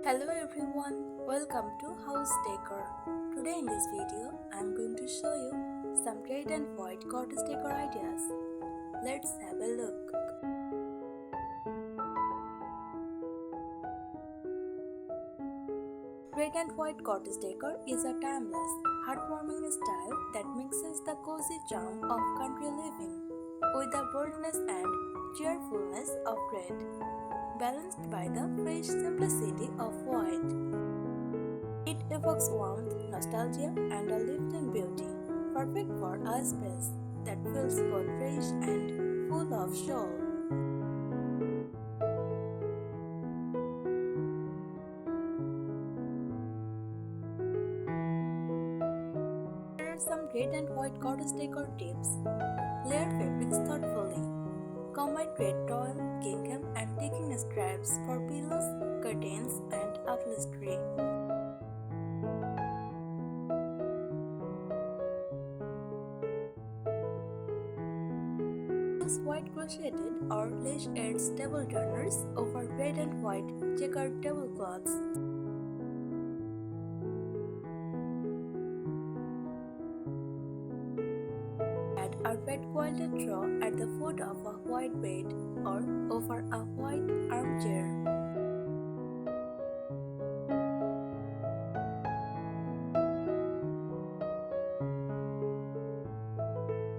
Hello everyone, welcome to House Decor. Today in this video, I am going to show you some red and white cottage decor ideas. Let's have a look. Red and white cottage decor is a timeless, heartwarming style that mixes the cozy charm of country living with the boldness and cheerfulness of red, balanced by the fresh simplicity of white. It evokes warmth, nostalgia, and a lived-in beauty, perfect for a space that feels both fresh and full of soul. Here are some red and white cottage decor tips. Layer fabrics thoughtfully. Combine red towel, gingham, and ticking stripes for pillows, curtains, and upholstery. Use white crocheted or lace edged table turners over red and white checkered tablecloths. Add a red quilted throw at the foot of a white bed or over a white armchair.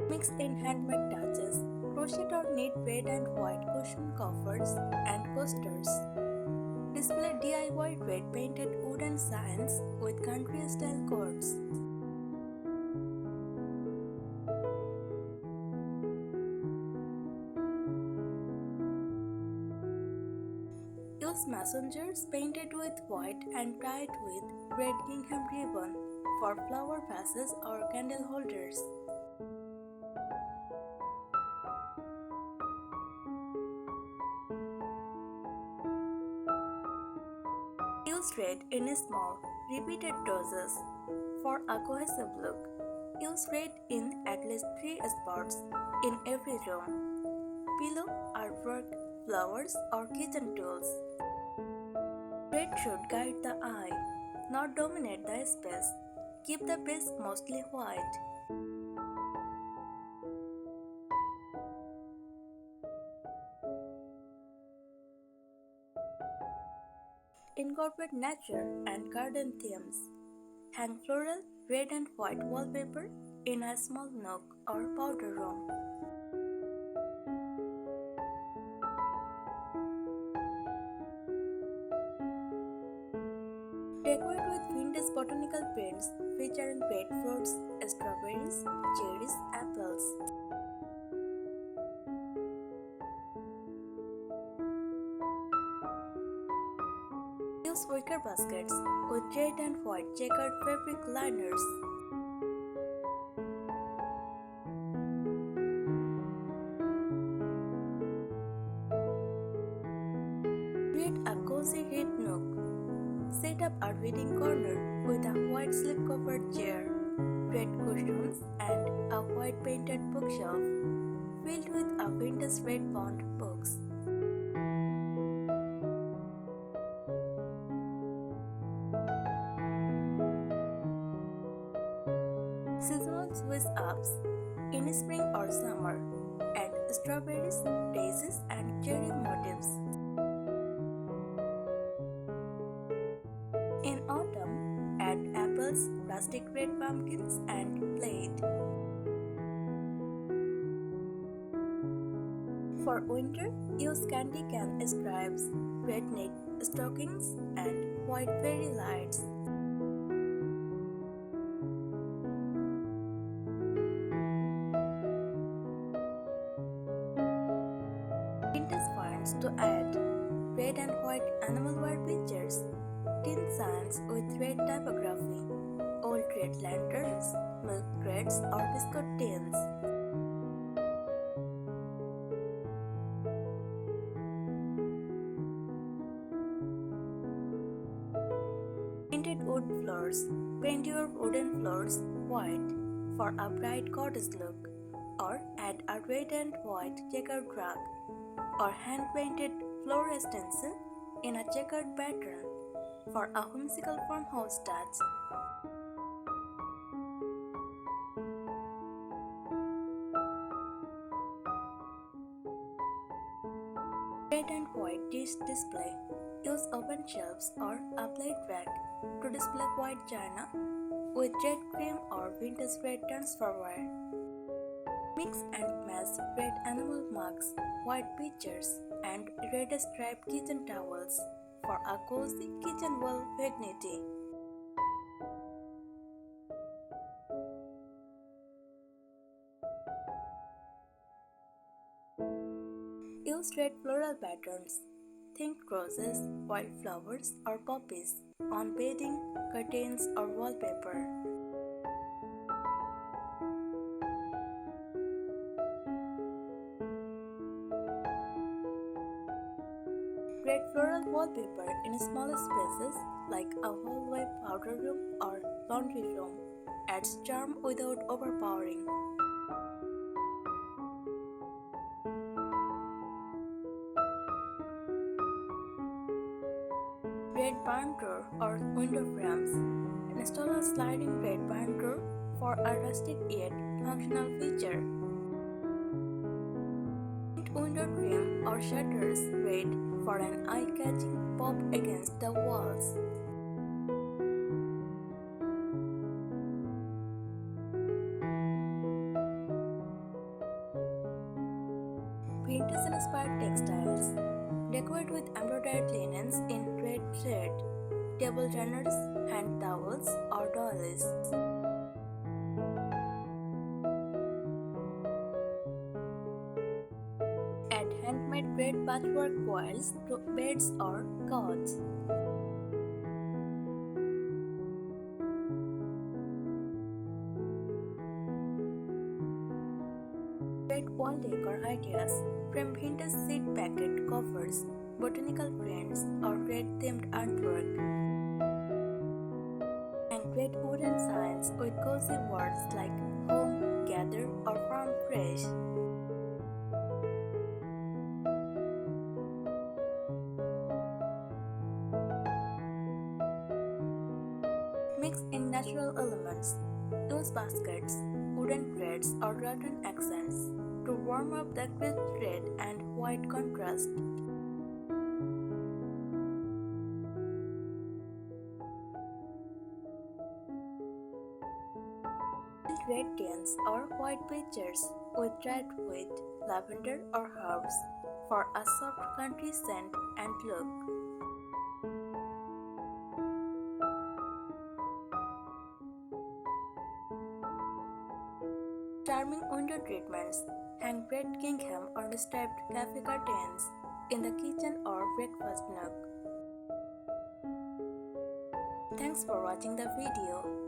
Mix in handmade touches, crochet or knit red and white cushion covers and coasters. Display DIY red painted wooden signs with country style cords. Use messengers painted with white and tied with red gingham ribbon for flower vases or candle holders. Use red in small, repeated doses for a cohesive look. Use red in at least 3 spots in every room. Pillow, artwork, flowers, or kitchen tools. Red should guide the eye, not dominate the space. Keep the base mostly white. Incorporate nature and garden themes. Hang floral, red and white wallpaper in a small nook or powder room. Decorate with vintage botanical paints featuring red fruits, strawberries, cherries, apples. Use wicker baskets with red and white checkered fabric liners. Create a cozy red nook. Set up a reading corner with a white slip-covered chair, red cushions, and a white painted bookshelf filled with a vintage red bound books. Seasonal switch-ups in spring or summer. Add strawberries, daisies, and cherry motifs. In autumn, add apples, rustic red pumpkins, and plaid. For winter, use candy cane stripes, red knit stockings, and white fairy lights. Vintage finds to add red and white animal wear pictures, tin signs with red typography, old red lanterns, milk crates, or biscuit tins. Painted wood floors. Paint your wooden floors white for a bright cottage look, or add a red and white checkered rug or hand-painted floor stencil in a checkered pattern. for a whimsical farmhouse touch. Red and white dish display. Use open shelves or a plate rack to display white china with red cream or vintage red transferware. Mix and match red enamel mugs, white pitchers, and red striped kitchen towels for a cozy kitchen wall vanity. Use red floral patterns. Think roses, wildflowers, or poppies on bedding, curtains, or wallpaper. Red floral wallpaper in small spaces like a hallway, powder room, or laundry room adds charm without overpowering. Red barn door or window frames. Install a sliding red barn door for a rustic yet functional feature. Paint window trim or shutters red for an eye-catching pop against the walls. Vintage-inspired textiles. Decorate with embroidered linens in red thread, table runners, hand towels, or doilies. Add handmade red patchwork quilts to beds or couches. Red wall decor ideas from vintage seed packet covers, botanical prints, or red themed artwork. And red wooden signs with cozy words like home, gather, or farm fresh. Mix in natural elements. Use baskets, wooden threads, or rattan accents to warm up the crisp red and white contrast. Red tints or white pitchers with dried wheat, lavender, or herbs for a soft country scent and look. Charming window treatments. Hang red gingham or striped cafe curtains in the kitchen or breakfast nook. Thanks for watching the video.